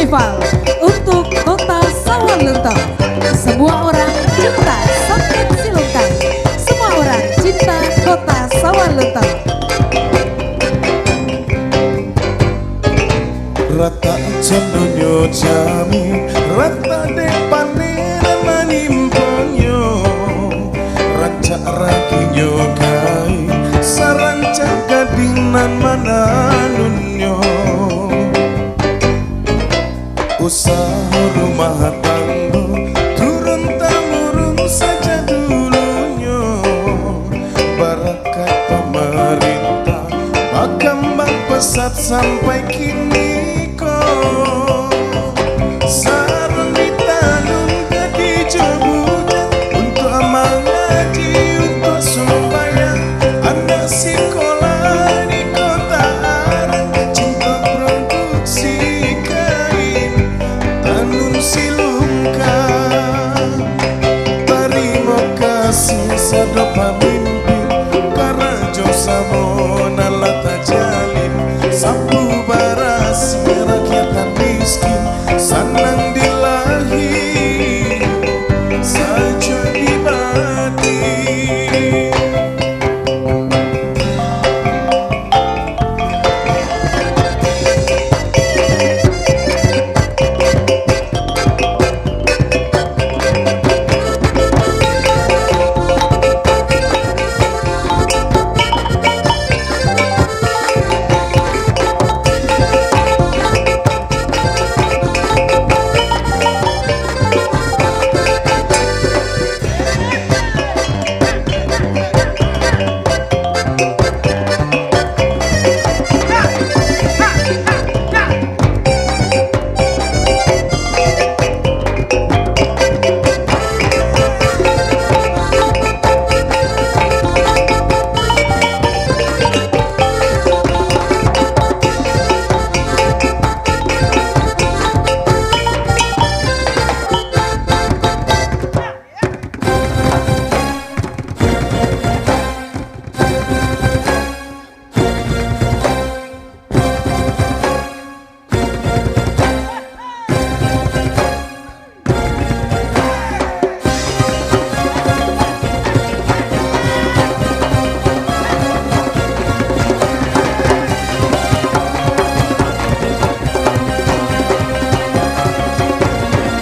Festival untuk Kota Sawalunto. Semua orang cinta Sakit Silungkang. Semua orang cinta Kota Sawalunto. Rata condonyo jami, rata depane manimponyo, rancak rakinyo kai, sarancak gadinan mananunyo. Usaha rumah tangga turun temurun saja dulunya, barakat pemerintah bakal pesat sampai kini.